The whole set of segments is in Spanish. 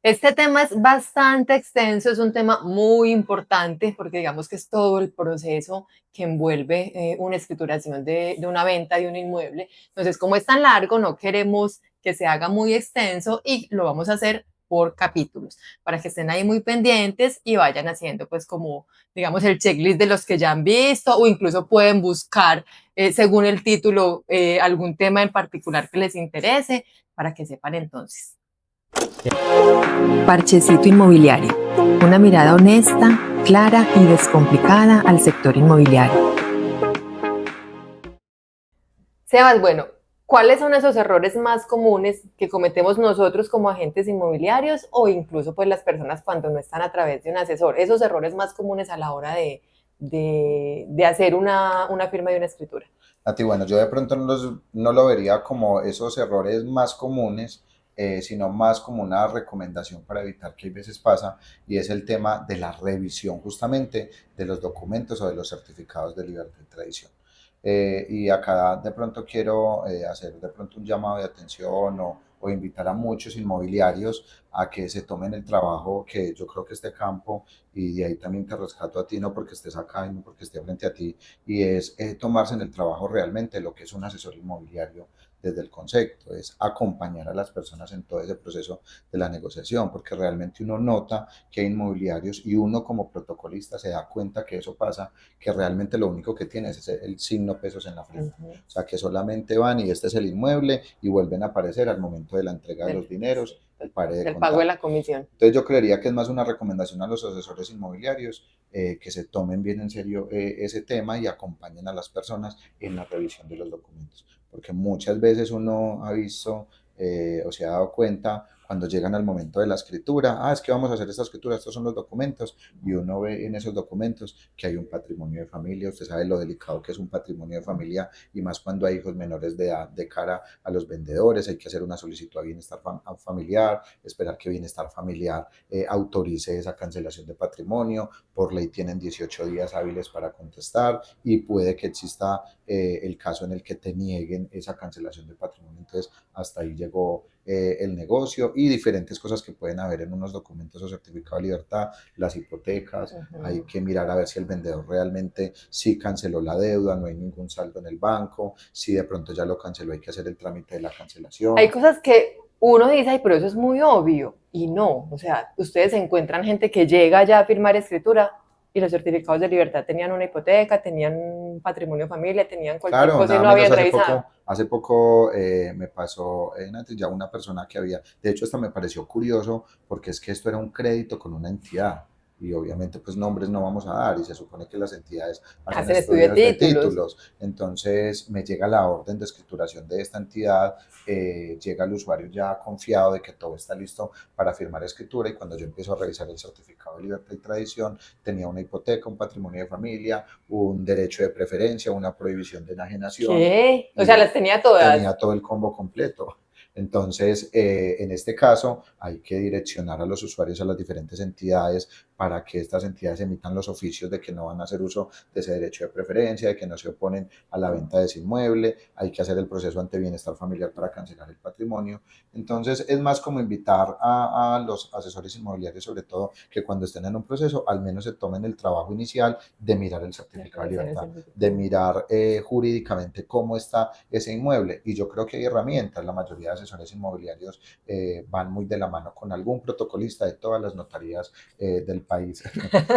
Este tema es bastante extenso, es un tema muy importante porque digamos que es todo el proceso que envuelve una escrituración de una venta de un inmueble. Entonces, como es tan largo, no queremos que se haga muy extenso y lo vamos a hacer por capítulos para que estén ahí muy pendientes y vayan haciendo pues como digamos el checklist de los que ya han visto o incluso pueden buscar según el título algún tema en particular que les interese para que sepan entonces. Parchecito Inmobiliario. Una mirada honesta, clara y descomplicada al sector inmobiliario. Sebas, bueno, ¿cuáles son esos errores más comunes que cometemos nosotros como agentes inmobiliarios o incluso pues las personas cuando no están a través de un asesor? Esos errores más comunes a la hora de hacer una firma de una escritura. A ti, bueno, yo de pronto no lo vería como esos errores más comunes, sino más como una recomendación para evitar que a veces pasa, y es el tema de la revisión justamente de los documentos o de los certificados de libertad y tradición. Y acá de pronto quiero hacer de pronto un llamado de atención o invitar a muchos inmobiliarios a que se tomen el trabajo que yo creo que este campo, y de ahí también te rescato a ti, no porque estés acá y no porque esté frente a ti, y es tomarse en el trabajo realmente lo que es un asesor inmobiliario desde el concepto, es acompañar a las personas en todo ese proceso de la negociación, porque realmente uno nota que hay inmobiliarios y uno como protocolista se da cuenta que eso pasa, que realmente lo único que tiene es el signo pesos en la frente, Uh -huh. o sea que solamente van y este es el inmueble y vuelven a aparecer al momento de la entrega de los Sí, dineros y pare de del pago de contar. la comisión. Entonces yo creería que es más una recomendación a los asesores inmobiliarios que se tomen bien en serio ese tema y acompañen a las personas en la revisión de los documentos, porque muchas veces uno ha visto o se ha dado cuenta cuando llegan al momento de la escritura, es que vamos a hacer esta escritura, estos son los documentos, y uno ve en esos documentos que hay un patrimonio de familia. Usted sabe lo delicado que es un patrimonio de familia, y más cuando hay hijos menores de edad de cara a los vendedores. Hay que hacer una solicitud a bienestar familiar, esperar que bienestar familiar autorice esa cancelación de patrimonio. Por ley tienen 18 días hábiles para contestar, y puede que exista el caso en el que te nieguen esa cancelación de patrimonio. Entonces, hasta ahí llegó el negocio, y diferentes cosas que pueden haber en unos documentos o certificado de libertad, las hipotecas. Uh Hay -huh. que mirar a ver si el vendedor realmente sí canceló la deuda, no hay ningún saldo en el banco. Si de pronto ya lo canceló, hay que hacer el trámite de la Hay cancelación. cosas que uno dice, ay, pero eso es muy obvio, y no, o sea, ustedes encuentran gente que llega ya a firmar escritura y los certificados de libertad tenían una hipoteca, tenían un patrimonio de familia, tenían cualquier Claro, cosa y nada no menos habían revisado. hace poco me pasó ya una persona que había, de hecho hasta me pareció curioso, porque es que esto era un crédito con una entidad, y obviamente pues nombres no vamos a dar, y se supone que las entidades hacen Hacen estudio de estudios de títulos. títulos. Entonces me llega la orden de escrituración de esta entidad, llega el usuario ya confiado de que todo está listo para firmar escritura, y cuando yo empiezo a revisar el certificado de libertad y tradición, tenía una hipoteca, un patrimonio de familia, un derecho de preferencia, una prohibición de enajenación, ¿Qué? O sea, y las tenía todas. tenía todo el combo completo. Entonces, en este caso, hay que direccionar a los usuarios a las diferentes entidades para que estas entidades emitan los oficios de que no van a hacer uso de ese derecho de preferencia, de que no se oponen a la venta de ese inmueble. Hay que hacer el proceso ante bienestar familiar para cancelar el patrimonio. Entonces, es más como invitar a los asesores inmobiliarios, sobre todo, que cuando estén en un proceso, al menos se tomen el trabajo inicial de mirar el certificado de libertad, de mirar jurídicamente cómo está ese inmueble. Y yo creo que hay herramientas. La mayoría de asesores inmobiliarios van muy de la mano con algún protocolista de todas las notarías del país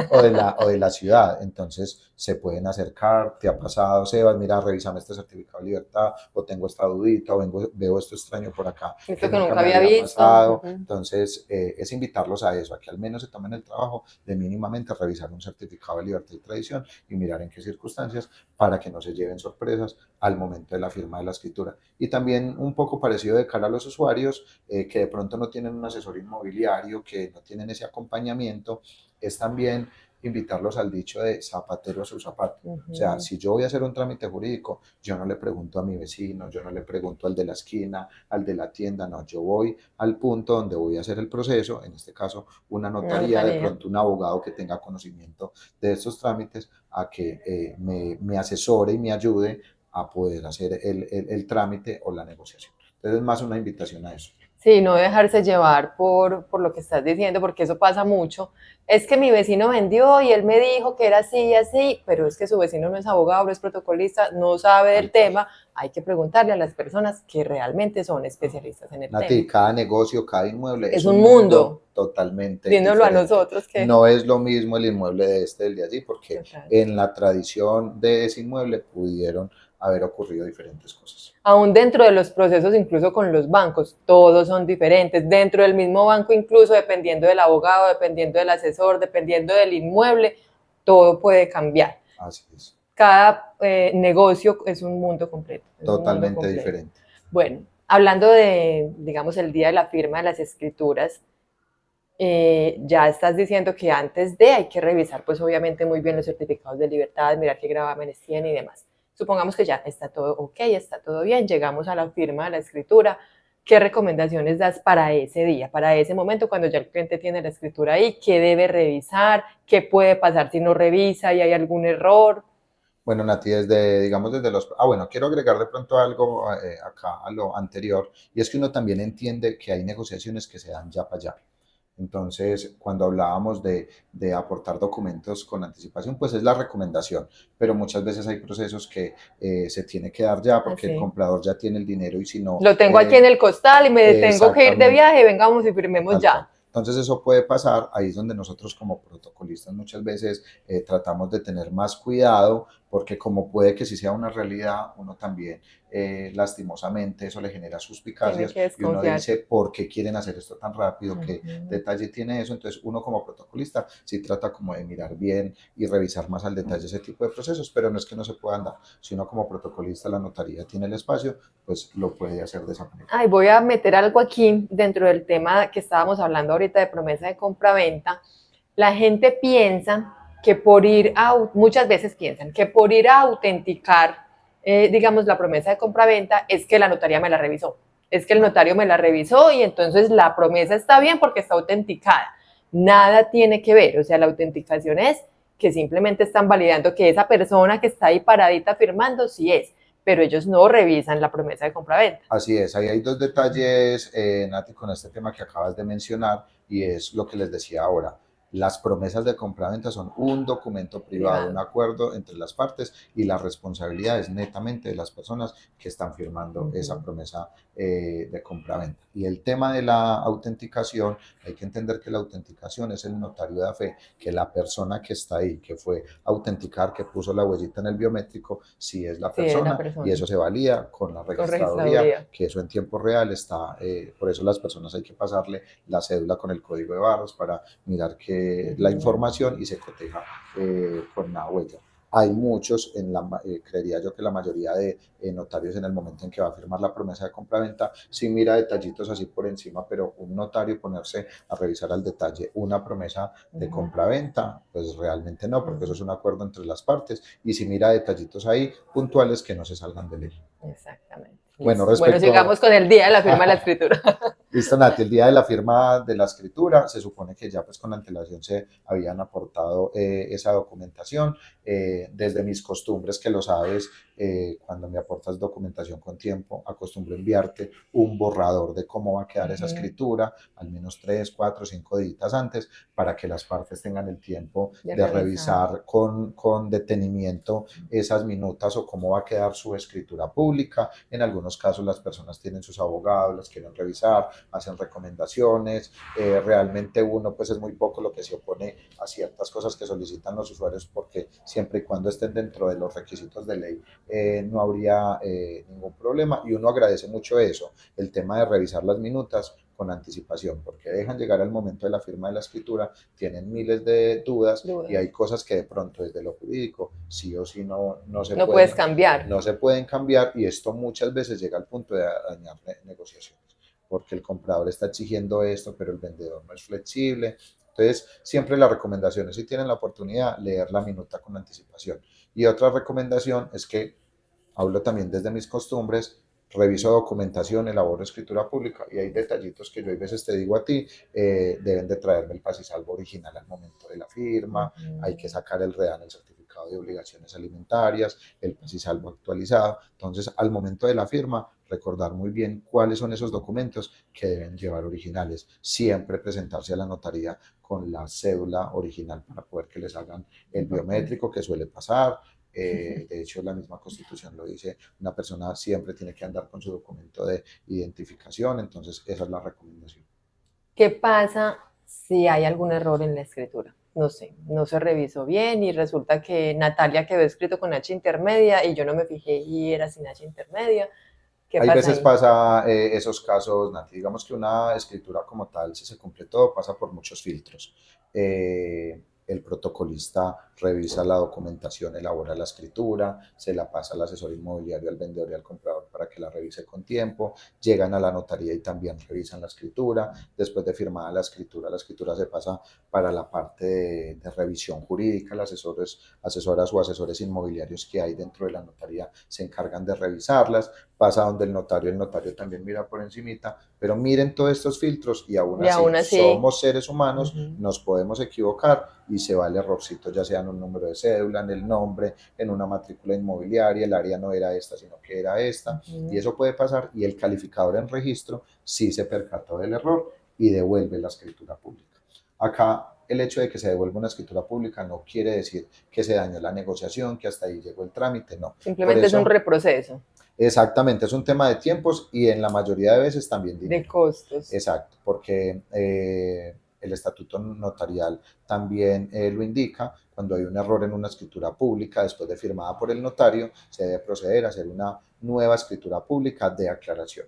o de la ciudad. Entonces se pueden acercar. ¿Te ha pasado, Sebas? Mira, revísame este certificado de libertad, o tengo esta dudita, o veo esto extraño por acá que Esto que nunca nunca me había había visto. Uh pasado. -huh. Entonces es invitarlos a eso, a que al menos se tomen el trabajo de mínimamente revisar un certificado de libertad y tradición y mirar en qué circunstancias, para que no se lleven sorpresas al momento de la firma de la escritura. Y también un poco parecido de cara a los usuarios que de pronto no tienen un asesor inmobiliario, que no tienen ese acompañamiento, es también invitarlos al dicho de zapatero a su zapato. Uh O sea, -huh. si yo voy a hacer un trámite jurídico, yo no le pregunto a mi vecino, yo no le pregunto al de la esquina, al de la tienda, no, yo voy al punto donde voy a hacer el proceso, en este caso una Una notaría, de notaría. pronto un abogado que tenga conocimiento de estos trámites, a que me asesore y me ayude a poder hacer el trámite o la negociación. Entonces es más una invitación a eso. Sí, no dejarse llevar por lo que estás diciendo, porque eso pasa mucho. Es que mi vecino vendió y él me dijo que era así y así, pero es que su vecino no es abogado, no es protocolista, no sabe Tal del cual. tema. Hay que preguntarle a las personas que realmente son especialistas en el tema. Nati, cada negocio, cada inmueble Es es un un mundo mundo, totalmente dínoslo a diferente. nosotros que... No es lo mismo el inmueble de este del de allí, porque Total. en la tradición de ese inmueble pudieron haber ocurrido diferentes cosas. Aún dentro de los procesos, incluso con los bancos, todos son diferentes. Dentro del mismo banco, incluso dependiendo del abogado, dependiendo del asesor, dependiendo del inmueble, todo puede cambiar. Así es, Cada negocio es un mundo completo, es un mundo totalmente completo. diferente. Bueno, hablando de, digamos, el día de la firma de las escrituras, ya estás diciendo que antes de hay que revisar, pues obviamente muy bien los certificados de libertad, mirar qué gravámenes tienen y demás. Supongamos que ya está todo ok, está todo bien, llegamos a la firma de la escritura. ¿Qué recomendaciones das para ese día, para ese momento, cuando ya el cliente tiene la escritura ahí? ¿Qué debe revisar? ¿Qué puede pasar si no revisa y hay algún error? Bueno, Nati, desde, digamos, desde los... Ah, bueno, quiero agregar de pronto algo acá a lo anterior, y es que uno también entiende que hay negociaciones que se dan ya para allá. Entonces, cuando hablábamos de aportar documentos con anticipación, pues es la recomendación, pero muchas veces hay procesos que se tiene que dar ya porque el Así. comprador ya tiene el dinero y si no, Lo tengo aquí en el costal y me tengo que ir de exactamente. viaje, vengamos y firmemos Tal cual. ya. Entonces eso puede pasar, ahí es donde nosotros como protocolistas muchas veces tratamos de tener más cuidado porque como puede que sí sea una realidad, uno también lastimosamente eso le genera Tiene suspicacias que y uno desconfiar. dice, ¿por qué quieren hacer esto tan rápido? ¿Qué Ujú. detalle tiene eso? Entonces uno como protocolista sí trata como de mirar bien y revisar más al detalle ese tipo de procesos, pero no es que no se puedan dar, si uno como protocolista la notaría tiene el espacio, pues lo puede hacer de esa manera. Ay, voy a meter algo aquí dentro del tema que estábamos hablando ahorita de promesa de compra-venta. La gente piensa que por ir a, muchas veces piensan que por ir a autenticar, digamos, la promesa de compra-venta es que la notaría me la revisó. Es que el No, notario me la revisó y entonces la promesa está bien porque está autenticada. Nada tiene que ver, o sea, la autenticación es que simplemente están validando que esa persona que está ahí paradita firmando sí es, pero ellos no revisan la promesa de compra-venta. así es, ahí hay dos detalles, Nati, con este tema que acabas de mencionar, y es lo que les decía ahora. Las promesas de compraventa son un documento privado, un Privado. acuerdo entre las partes y la responsabilidad es netamente de las personas que están firmando esa Ujú. promesa de compraventa. Y el tema de la autenticación, hay que entender que la autenticación es el notario de fe, que la persona que está ahí, que fue a autenticar, que puso la huellita en el biométrico, sí es la Sí, es la persona y persona. eso se valida con la Con registraduría, registraduría. que eso en tiempo real está, por eso las personas hay que pasarle la cédula con el código de barras para mirar que la Ujú. información y se coteja con la huella. Hay muchos, creería yo que la mayoría de notarios en el momento en que va a firmar la promesa de compraventa, sí mira detallitos así por encima, pero un notario ponerse a revisar al detalle una promesa de Ujú. compraventa, pues realmente no, porque eso Ujú. es un acuerdo entre las partes y si mira detallitos ahí puntuales que no se salgan de ley. Exactamente. Bueno, Listo. Bueno, respecto sigamos con el día de la firma de la escritura. Listo, Nati, el día de la firma de la escritura, se supone que ya pues con antelación se habían aportado esa documentación. Desde mis costumbres, que lo sabes, cuando me aportas documentación con tiempo, acostumbro enviarte un borrador de cómo va a quedar esa Ujú. escritura, al menos 3, 4, 5 días antes, para que las partes tengan el tiempo De de revisar. revisar con detenimiento esas minutas o cómo va a quedar su escritura pública. En algunos casos las personas tienen sus abogados, las quieren revisar, hacen recomendaciones, realmente uno pues es muy poco lo que se opone a ciertas cosas que solicitan los usuarios porque siempre y cuando estén dentro de los requisitos de ley no habría ningún problema y uno agradece mucho eso, el tema de revisar las minutas con anticipación, porque dejan llegar al momento de la firma de la escritura, tienen miles de dudas y Dudas. hay cosas que de pronto desde lo jurídico sí o sí No puedes cambiar. no se pueden cambiar y esto muchas veces llega al punto de dañar negociaciones porque el comprador está exigiendo esto, pero el vendedor no es flexible. Entonces, siempre la recomendación es, si tienen la oportunidad, leer la minuta con anticipación. Y otra recomendación es que, hablo también desde mis costumbres, reviso documentación, elaboro escritura pública y hay detallitos que yo a veces te digo a ti, deben de traerme el paz y salvo original al momento de la firma, hay que Ujú. sacar el REAN, el certificado certificado de obligaciones alimentarias, el paz y salvo actualizado. Entonces, al momento de la firma, recordar muy bien cuáles son esos documentos que deben llevar originales. Siempre presentarse a la notaría con la cédula original para poder que les hagan el biométrico, que suele pasar. De hecho, la misma Constitución lo dice, una persona siempre tiene que andar con su documento de identificación, entonces esa es la recomendación. ¿Qué pasa si hay algún error en la escritura? No sé, no se revisó bien y resulta que Natalia quedó escrito con H intermedia y yo no me fijé y era sin H intermedia. ¿Qué Hay pasa veces ahí? pasa esos casos, Nati, digamos que una escritura como tal, si se completó, pasa por muchos filtros. El protocolista revisa la documentación, elabora la escritura, se la pasa al asesor inmobiliario, al vendedor y al comprador para que la revise con tiempo, llegan a la notaría y también revisan la escritura. Después de firmada la escritura se pasa para la parte de revisión jurídica. Los asesoras o asesores inmobiliarios que hay dentro de la notaría se encargan de revisarlas, pasa donde el notario también mira por encimita, pero miren todos estos filtros y aún Y así aún así, somos seres humanos, uh-huh, nos podemos equivocar y se va el errorcito, ya sea en un número de cédula, en el nombre, en una matrícula inmobiliaria, el área no era esta, sino que era esta, y eso puede pasar y el calificador en registro sí se percató del error y devuelve la escritura pública. Acá el hecho de que se devuelva una escritura pública no quiere decir que se dañó la negociación, que hasta ahí llegó el trámite, no. Por simplemente es un eso, reproceso exactamente, es un tema de tiempos y en la mayoría de veces también de dinero. costos. Exacto, porque el estatuto notarial también lo indica. Cuando hay un error en una escritura pública, después de firmada por el notario, se debe proceder a hacer una nueva escritura pública de aclaración.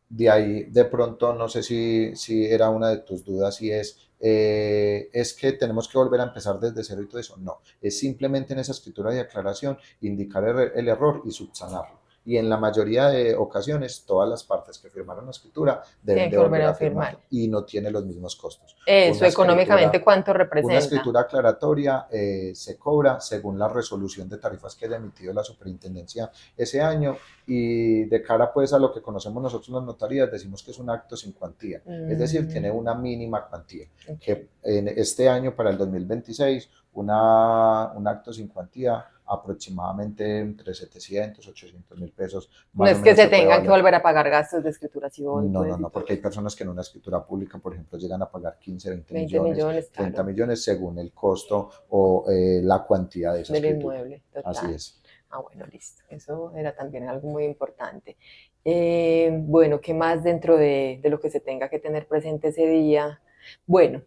De ahí, de pronto, no sé si era una de tus dudas, si es que tenemos que volver a empezar desde cero y todo eso. No, es simplemente en esa escritura de aclaración indicar el error y subsanarlo. Y en la mayoría de ocasiones, todas las partes que firmaron la escritura deben Tienen de que volver volver a a firmar. firmarlo y no tiene los mismos costos. Eso, Una económicamente, escritura, ¿cuánto una representa? escritura aclaratoria se cobra según la resolución de tarifas que haya emitido la superintendencia ese año, y de cara pues a lo que conocemos nosotros las notarías decimos que es un acto sin cuantía, es decir, tiene una mínima cuantía, Okay. que en este año para el 2026 un acto sin cuantía aproximadamente entre 700 800 mil pesos No más o es que menos se se puede tengan que valer. volver a pagar gastos de escrituración, No, no, pues, y no, todo porque hay eso. personas que en una escritura pública, por ejemplo, llegan a pagar 15, 20 20 millones, millones, 30 claro, millones según el costo o la cuantía de esa del escritura. inmueble, Así total. es. Ah, bueno, listo. Eso era también algo muy importante. Bueno, ¿qué más dentro de lo que se tenga que tener presente ese día? Bueno,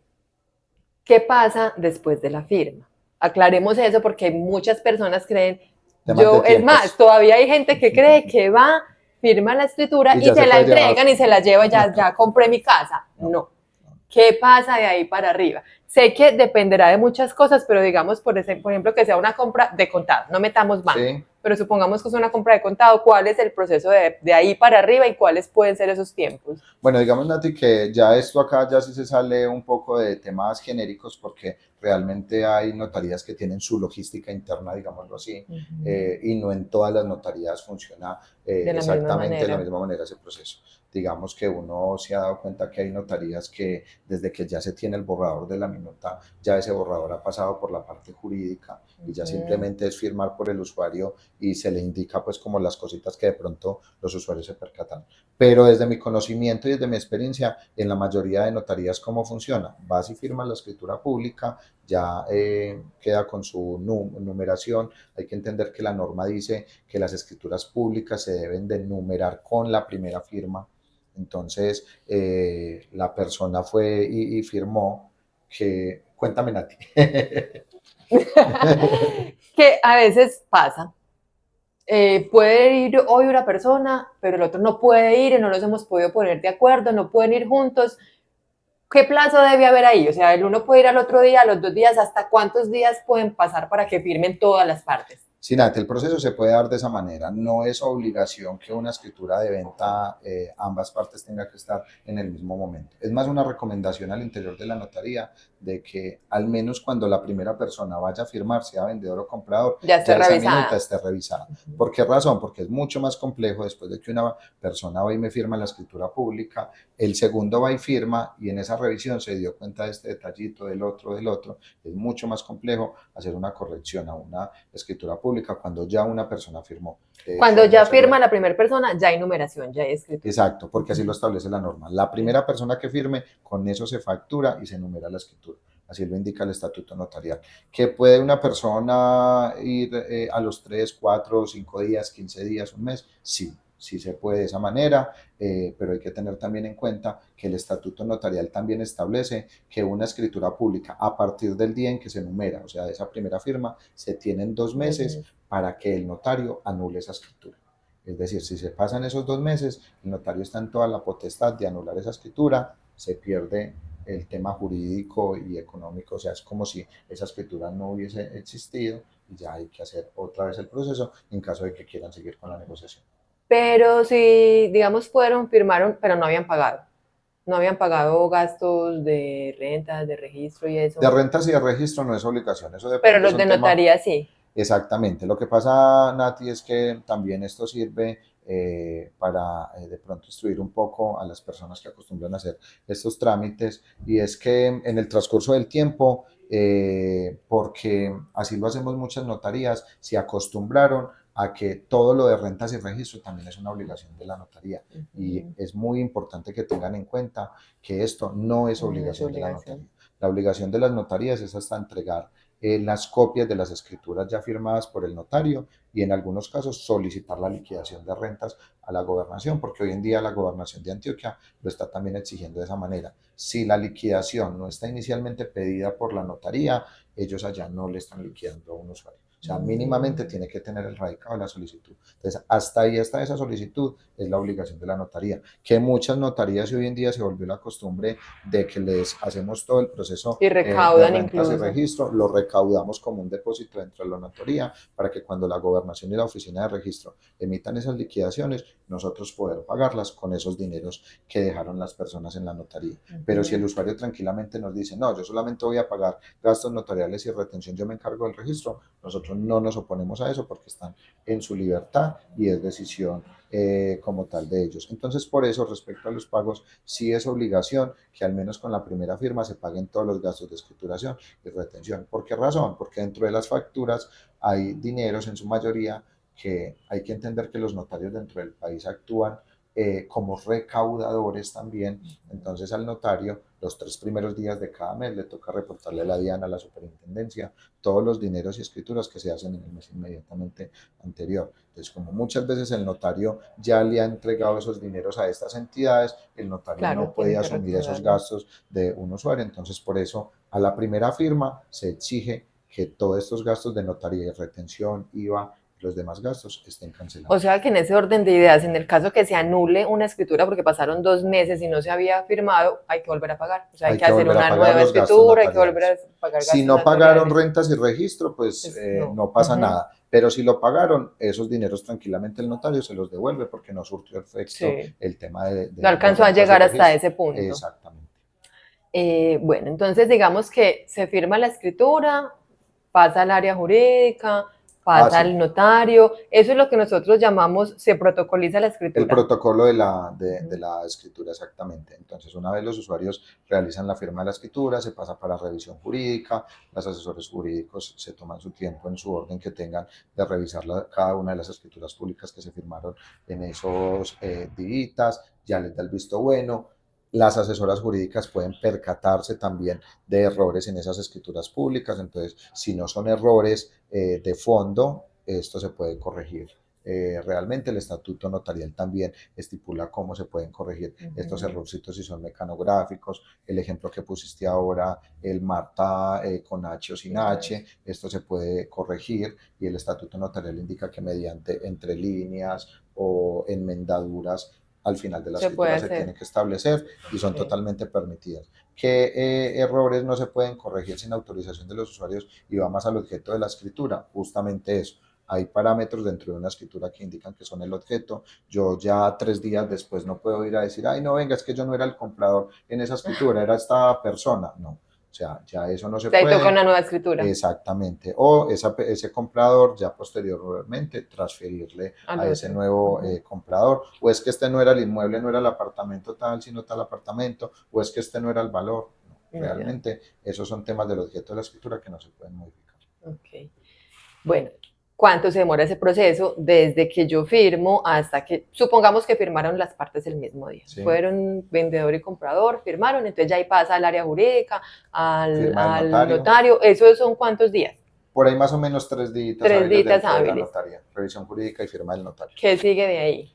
¿qué pasa después de la firma? Aclaremos eso porque hay muchas personas creen, Temas de es más, tiempos. todavía hay gente que cree que va, firma la escritura Y y ya se se la puede llevar. entregan y se la lleva, ya compré mi casa. No, No. ¿Qué pasa de ahí para arriba? Sé que dependerá de muchas cosas, pero digamos, por ejemplo, que sea una compra de contado, no metamos banco, sí. pero supongamos que es una compra de contado, ¿cuál es el proceso de ahí para arriba y cuáles pueden ser esos tiempos? Bueno, digamos, Nati, que ya esto acá ya sí se sale un poco de temas genéricos porque realmente hay notarías que tienen su logística interna, digámoslo así, y no en todas las notarías funciona De la misma exactamente de la manera. misma manera ese proceso. Digamos que uno se ha dado cuenta que hay notarías que desde que ya se tiene el borrador de la minuta, ya ese borrador ha pasado por la parte jurídica y ya simplemente es firmar por el usuario y se le indica pues como las cositas que de pronto los usuarios se percatan. Pero desde mi conocimiento y desde mi experiencia, en la mayoría de notarías, ¿cómo funciona? Vas y firmas la escritura pública, ya queda con su numeración. Hay que entender que la norma dice que las escrituras públicas se deben de numerar con la primera firma. Entonces, la persona fue y firmó que... Cuéntame, Nati. Que a veces pasa. Puede ir hoy una persona, pero el otro no puede ir y no los hemos podido poner de acuerdo, no pueden ir juntos. ¿Qué plazo debe haber ahí? O sea, el uno puede ir al otro día, a los 2 días, ¿hasta cuántos días pueden pasar para que firmen todas las partes? Sí, Nati, el proceso se puede dar de esa manera. No es obligación que una escritura de venta ambas partes tenga que estar en el mismo momento. Es más una recomendación al interior de la notaría de que al menos cuando la primera persona vaya a firmar, sea vendedor o comprador, Ya está ya esa minuta revisada. esté revisada. ¿Por qué razón? Porque es mucho más complejo después de que una persona va y me firma la escritura pública, el segundo va y firma y en esa revisión se dio cuenta de este detallito, del otro, del otro. Es mucho más complejo hacer una corrección a una escritura pública cuando ya una persona firmó. De Cuando hecho, no ya se firma ve. la primera persona, ya hay numeración, ya hay escritura. Exacto, porque así lo establece la norma. La primera persona que firme, con eso se factura y se numera la escritura. Así lo indica el estatuto notarial. ¿Que puede una persona ir a los 3, 4, 5 días, 15 días, un mes? Sí, sí se puede de esa manera, pero hay que tener también en cuenta que el estatuto notarial también establece que una escritura pública, a partir del día en que se numera, o sea, de esa primera firma, se tienen 2 meses para que el notario anule esa escritura. Es decir, si se pasan esos 2 meses, el notario está en toda la potestad de anular esa escritura, se pierde el tema jurídico y económico, o sea, es como si esa escritura no hubiese existido y ya hay que hacer otra vez el proceso en caso de que quieran seguir con la negociación. Pero si, digamos, fueron, firmaron, pero no habían pagado gastos de rentas, de registro y De eso, rentas y de registro no es obligación, eso de pero pronto es los un de tema. notaría sí. Exactamente. Lo que pasa, Nati, es que también esto sirve para de pronto instruir un poco a las personas que acostumbran a hacer estos trámites y es que en el transcurso del tiempo, porque así lo hacemos muchas notarías, se acostumbraron a que todo lo de rentas y registro también es una obligación de la notaría y es muy importante que tengan en cuenta que esto no es No es obligación de la obligación. notaría. La obligación de las notarías es hasta entregar las copias de las escrituras ya firmadas por el notario y en algunos casos solicitar la liquidación de rentas a la gobernación, porque hoy en día la gobernación de Antioquia lo está también exigiendo de esa manera. Si la liquidación no está inicialmente pedida por la notaría, ellos allá no le están liquidando a un usuario. O sea, mínimamente tiene que tener el radicado de la solicitud. Entonces, hasta ahí está esa solicitud, es la obligación de la notaría. Que muchas notarías y hoy en día se volvió la costumbre de que les hacemos todo el proceso Y de recaudan rentas y incluso. registro, lo recaudamos como un depósito dentro de la notaría para que cuando la gobernación y la oficina de registro emitan esas liquidaciones, nosotros poder pagarlas con esos dineros que dejaron las personas en la notaría. Pero si el usuario tranquilamente nos dice, no, yo solamente voy a pagar gastos notariales y retención, yo me encargo del registro, nosotros no nos oponemos a eso porque están en su libertad y es decisión como tal de ellos. Entonces, por eso, respecto a los pagos, sí es obligación que al menos con la primera firma se paguen todos los gastos de escrituración y retención. ¿Por qué razón? Porque dentro de las facturas hay dineros en su mayoría que hay que entender que los notarios dentro del país actúan como recaudadores también. Entonces al notario los 3 primeros días de cada mes le toca reportarle a la DIAN, a la superintendencia, todos los dineros y escrituras que se hacen en el mes inmediatamente anterior. Entonces, como muchas veces el notario ya le ha entregado esos dineros a estas entidades, el notario Claro, no puede tienen que asumir esos recaudarlo. gastos de un usuario. Entonces, por eso, a la primera firma se exige que todos estos gastos de notaría y retención, IVA, los demás gastos estén O cancelados. sea que en ese orden de ideas, en el caso que se anule una escritura porque pasaron 2 meses y no se había firmado, hay que volver a pagar. O sea, hay Hay que que hacer volver a una pagar nueva los gastos escritura, hay que volver notariales. a pagar Si gastos no pagaron notariales. rentas y registro, pues No. no pasa nada. Pero si lo pagaron, esos dineros tranquilamente el notario se los devuelve porque no surtió efecto Sí, el tema no de alcanzó a rentas y llegar hasta registro. ese punto. Exactamente. Bueno, entonces digamos que se firma la escritura, pasa al área jurídica, Ah, pasa sí. al notario, eso es lo que nosotros llamamos, se protocoliza la El escritura. protocolo de la escritura, exactamente. Entonces, una vez los usuarios realizan la firma de la escritura, se pasa para revisión jurídica, los asesores jurídicos se toman su tiempo en su orden que tengan de revisar cada una de las escrituras públicas que se firmaron en esos días, ya les da el visto bueno. Las asesoras jurídicas pueden percatarse también de errores en esas escrituras públicas, entonces si no son errores de fondo, esto se puede corregir. Realmente el estatuto notarial también estipula cómo se pueden corregir estos errorcitos si son mecanográficos, el ejemplo que pusiste ahora, el Marta con H o sin H, esto se puede corregir y el estatuto notarial indica que mediante entre líneas o enmendaduras al final de la Se puede escritura se hacer. tiene que establecer y son Sí. totalmente permitidas. ¿Qué errores no se pueden corregir sin autorización de los usuarios y va más al objeto de la escritura? Justamente eso, hay parámetros dentro de una escritura que indican que son el objeto. Yo ya 3 días después no puedo ir a decir, ay, no, venga, es que yo no era el comprador en esa escritura, era esta persona. No, O sea, ya eso no se Ahí toca puede. una nueva escritura Exactamente. O ese comprador ya posteriormente transferirle al a ese otro. nuevo comprador. O es que este no era el inmueble, no era el apartamento tal, sino tal apartamento. O es que este no era el valor. No, Ya, realmente esos son temas del objeto de la escritura que no se pueden modificar. ok. Bueno, ¿cuánto se demora ese proceso desde que yo firmo hasta que, supongamos que firmaron las partes el mismo día? ¿Sí? Fueron vendedor y comprador, firmaron, entonces ya ahí pasa al área jurídica, Firma del al notario. notario. ¿Eso son cuántos días? Por ahí más o menos 3 días 3 hábiles días dentro de la hábiles. notaría. Revisión jurídica y firma del notario. ¿Qué sigue de ahí?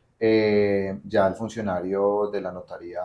Ya el funcionario de la notaría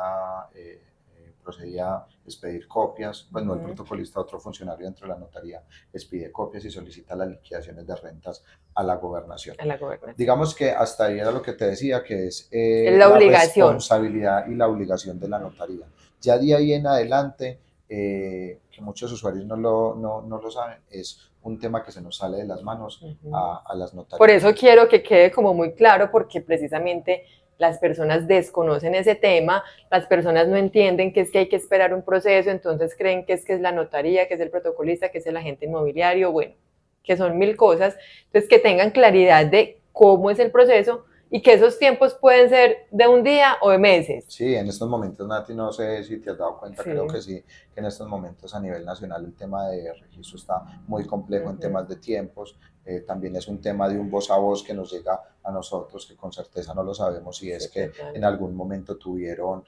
procedía a expedir copias, pues no el protocolista, otro funcionario dentro de la notaría expide copias y solicita las liquidaciones de rentas a la gobernación. A la gobernación. Digamos que hasta ahí era lo que te decía, que es La la obligación. responsabilidad y la obligación de la notaría. Ya de ahí en adelante, que muchos usuarios no lo saben, es un tema que se nos sale de las manos a las notarías. Por eso quiero que quede como muy claro, porque precisamente las personas desconocen ese tema, las personas no entienden que es que hay que esperar un proceso, entonces creen que es la notaría, que es el protocolista, que es el agente inmobiliario, bueno, que son mil cosas. Entonces, que tengan claridad de cómo es el proceso y que esos tiempos pueden ser de un día o de meses. Sí, en estos momentos, Nati, no sé si te has dado cuenta, Sí. creo que sí, que en estos momentos a nivel nacional el tema de registro está muy complejo en temas de tiempos. También es un tema de un voz a voz que nos llega a nosotros, que con certeza no lo sabemos, si es que en algún momento tuvieron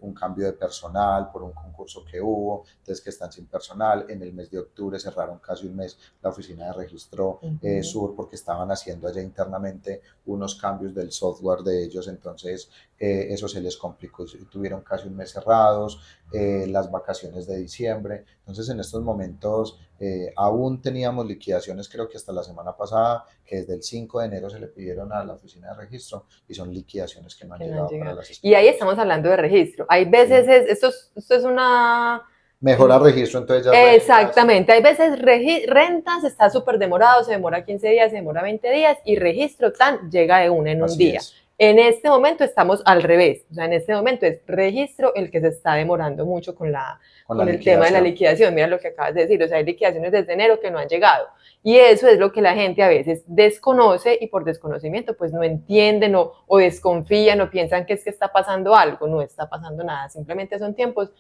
un cambio de personal por un concurso que hubo, entonces que están sin personal. En el mes de octubre cerraron casi un mes la oficina de registro sur porque estaban haciendo allá internamente unos cambios del software de ellos, entonces eso se les complicó, tuvieron casi un mes cerrados, las vacaciones de diciembre, entonces en estos momentos aún teníamos liquidaciones, creo que hasta la semana pasada, que desde el 5 de enero se le pidieron a la oficina de registro y son liquidaciones que no han llegado para las escrituras. Y ahí estamos hablando de registro. Hay veces, esto es una... Mejora registro, entonces ya exactamente, hay veces rentas está súper demorado, se demora 15 días, se demora 20 días y registro tan llega de una en un día. En este momento estamos al revés, o sea, en este momento es registro el que se está demorando mucho con el tema de la liquidación. Mira lo que acabas de decir, o sea, hay liquidaciones desde enero que no han llegado. Y eso es lo que la gente a veces desconoce y por desconocimiento pues no entienden o desconfían o piensan que es que está pasando algo. No está pasando nada, simplemente son tiempos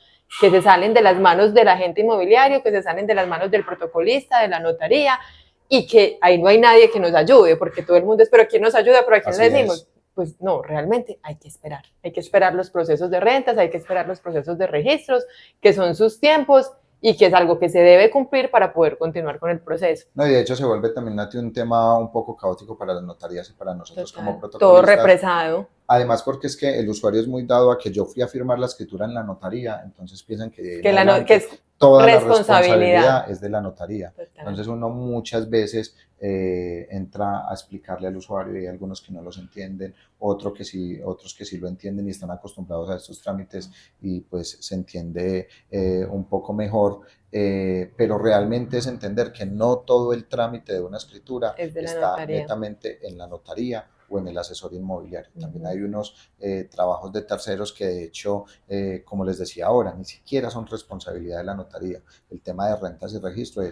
que se salen de las manos del agente inmobiliario, que se salen de las manos del protocolista, de la notaría, y que ahí no hay nadie que nos ayude, porque todo el mundo es, pero ¿quién nos ayuda? ¿Pero a quién le decimos? Pues no, realmente hay que esperar los procesos de rentas, hay que esperar los procesos de registros, que son sus tiempos y que es algo que se debe cumplir para poder continuar con el proceso. No, y de hecho se vuelve también un tema un poco caótico para las notarías y para nosotros como protocolistas. Todo represado. Además, porque es que el usuario es muy dado a que yo fui a firmar la escritura en la notaría, entonces piensan que es toda la responsabilidad es de la notaría. Total. Entonces uno muchas veces entra a explicarle al usuario y hay algunos que no los entienden, otros que sí lo entienden y están acostumbrados a estos trámites y pues se entiende un poco mejor. Pero realmente es entender que no todo el trámite de una escritura está netamente en la notaría o en el asesor inmobiliario. También hay unos trabajos de terceros que de hecho, como les decía ahora, ni siquiera son responsabilidad de la notaría. El tema de rentas y registro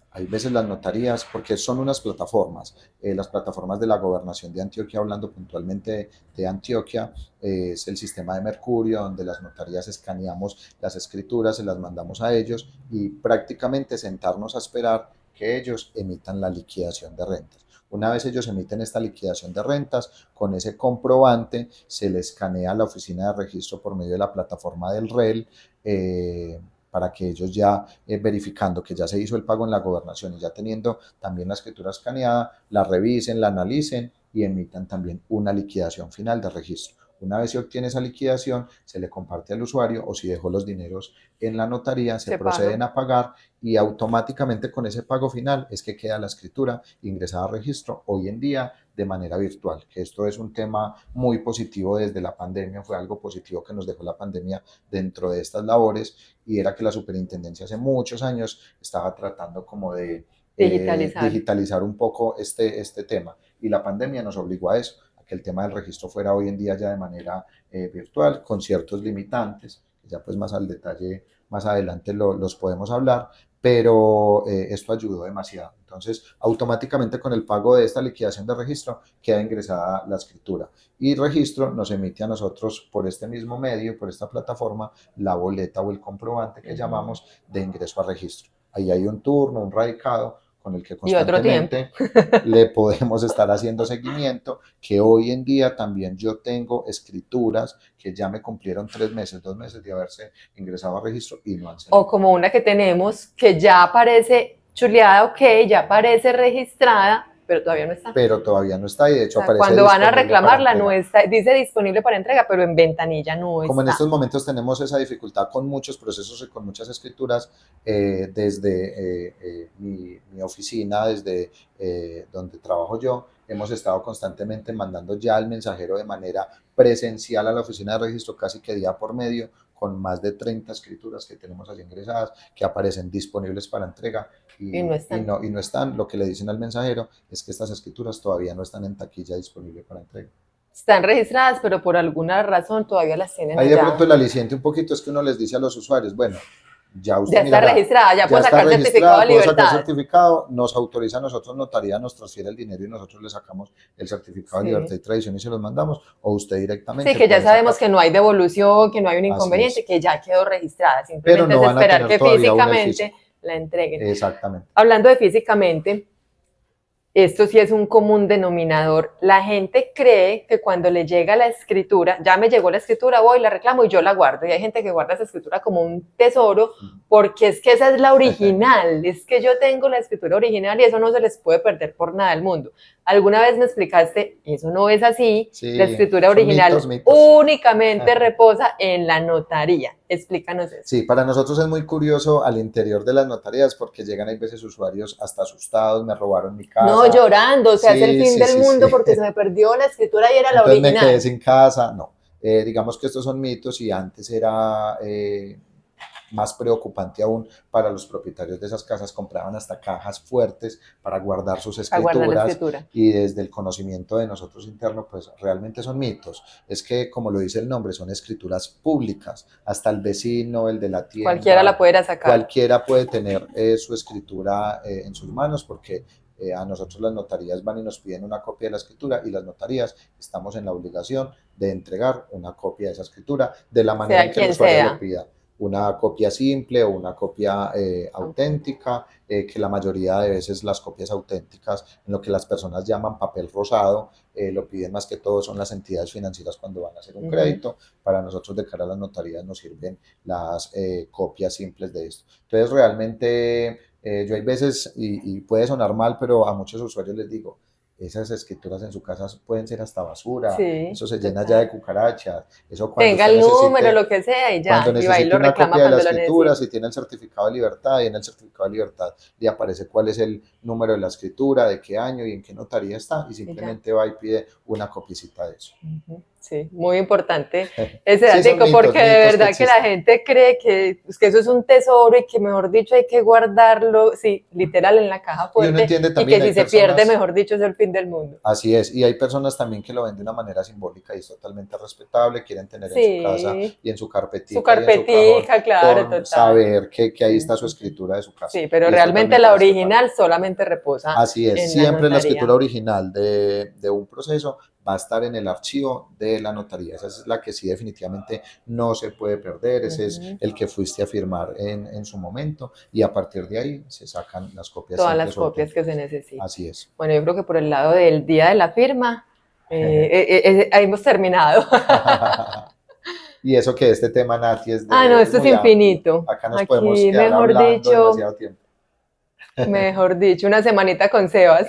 hay veces las notarías, porque son unas plataformas, las plataformas de la Gobernación de Antioquia, hablando puntualmente de Antioquia, es el sistema de Mercurio, donde las notarías escaneamos las escrituras, se las mandamos a ellos y prácticamente sentarnos a esperar que ellos emitan la liquidación de rentas. Una vez ellos emiten esta liquidación de rentas, con ese comprobante se le escanea a la oficina de registro por medio de la plataforma del REL, para que ellos ya verificando que ya se hizo el pago en la gobernación y ya teniendo también la escritura escaneada, la revisen, la analicen y emitan también una liquidación final de registro. Una vez se obtiene esa liquidación, se le comparte al usuario o si dejó los dineros en la notaría, se proceden a pagar y automáticamente con ese pago final es que queda la escritura ingresada a registro hoy en día de manera virtual, que esto es un tema muy positivo desde la pandemia, fue algo positivo que nos dejó la pandemia dentro de estas labores y era que la superintendencia hace muchos años estaba tratando como de digitalizar un poco este tema y la pandemia nos obligó a eso, que el tema del registro fuera hoy en día ya de manera virtual, con ciertos limitantes, que ya pues más al detalle más adelante los podemos hablar, pero esto ayudó demasiado. Entonces, automáticamente con el pago de esta liquidación de registro queda ingresada la escritura y registro nos emite a nosotros por este mismo medio, por esta plataforma, la boleta o el comprobante que llamamos de ingreso a registro. Ahí hay un turno, un radicado con el que Y otro tiempo. constantemente le podemos estar haciendo seguimiento, que hoy en día también yo tengo escrituras que ya me cumplieron 3 meses, 2 meses de haberse ingresado a registro y no han salido. O como una que tenemos que ya aparece chuleada, ok, ya aparece registrada, pero todavía no está. Pero todavía no está y de hecho O sea, aparece cuando van a disponible para reclamarla no entrega. está, dice disponible para entrega, pero en ventanilla no Como en está. estos momentos tenemos esa dificultad con muchos procesos y con muchas escrituras, desde mi oficina, desde donde trabajo yo, hemos estado constantemente mandando ya al mensajero de manera presencial a la oficina de registro casi que día por medio, con más de 30 escrituras que tenemos allí ingresadas, que aparecen disponibles para entrega Y no están. y no están. Lo que le dicen al mensajero es que estas escrituras todavía no están en taquilla disponible para entrega. Están registradas, pero por alguna razón todavía las tienen Ahí de allá. pronto el aliciente un poquito es que uno les dice a los usuarios, bueno, ya usted Ya está mirará, registrada, ya puedo está sacar certificado registrada, de puedo sacar libertad. certificado, nos autoriza a nosotros notaría, nos transfiere el dinero y nosotros le sacamos el certificado de libertad Sí. y tradición y se los mandamos, o usted directamente Sí, que ya puede sabemos sacar. que no hay devolución, que no hay un Así inconveniente, es. que ya quedó registrada. Pero Simplemente no es van a esperar tener que todavía aún el físicamente físico. la entreguen. Exactamente. Hablando de físicamente, esto sí es un común denominador. La gente cree que cuando le llega la escritura, ya me llegó la escritura, voy, la reclamo y yo la guardo. Y hay gente que guarda esa escritura como un tesoro, porque es que esa es la original. Es que yo tengo la escritura original y eso no se les puede perder por nada del mundo. Alguna vez me explicaste, eso no es así. Sí, La escritura son original mitos. únicamente reposa en la notaría. Explícanos eso. Sí, para nosotros es muy curioso al interior de las notarías porque llegan hay veces usuarios hasta asustados, me robaron mi casa. No, llorando, o sea, es el Sí, fin sí, del sí, mundo sí. porque se me perdió la escritura y era la Entonces me quedé original. sin casa. No, digamos que estos son mitos y antes era más preocupante aún para los propietarios de esas casas. Compraban hasta cajas fuertes para guardar sus Para guardar la escrituras escritura. y desde el conocimiento de nosotros interno, pues realmente son mitos. Es que, como lo dice el nombre, son escrituras públicas. Hasta el vecino, el de la tienda, Cualquiera la pudiera sacar. cualquiera puede tener su escritura en sus manos porque a nosotros las notarías van y nos piden una copia de la escritura y las notarías estamos en la obligación de entregar una copia de esa escritura de la manera en que el usuario lo pida. Una copia simple o una copia auténtica, que la mayoría de veces las copias auténticas, en lo que las personas llaman papel rosado, lo piden más que todo son las entidades financieras cuando van a hacer un crédito. Para nosotros de cara a las notarías nos sirven las copias simples de esto. Entonces realmente yo hay veces, y puede sonar mal, pero a muchos usuarios les digo, esas escrituras en su casa pueden ser hasta basura, sí, eso se llena ya de cucarachas, eso cuando tenga el número, lo que sea y ya, cuando y va y necesite lo una reclama copia de la cuando lo escritura, necesite. si tiene el certificado de libertad y en el certificado de libertad le aparece cuál es el número de la escritura, de qué año y en qué notaría está y simplemente va y pide una copiecita de eso. Sí, muy importante ese dato, sí, porque de verdad que la gente cree que eso es un tesoro y que mejor dicho hay que guardarlo, sí, literal en la caja fuerte, y uno entiende también, y que si se pierde, mejor dicho, es el fin del mundo. Así es, y hay personas también que lo ven de una manera simbólica y es totalmente respetable, quieren tener sí, en su casa y en su carpetica, y en su cajón, claro, total, saber que ahí está su escritura de su casa. Sí, pero realmente la original solamente reposa. Así es, siempre la escritura original de un proceso va a estar en el archivo de la notaría. Esa es la que sí definitivamente no se puede perder, ese es el que fuiste a firmar en su momento y a partir de ahí se sacan las copias. Todas las copias que se necesitan. Así es. Bueno, yo creo que por el lado del día de la firma, ahí hemos terminado. Y eso que este tema, Nati, es de... no, esto es infinito. Amplio. Acá nos podemos quedar hablando demasiado tiempo. Mejor dicho, una semanita con Sebas.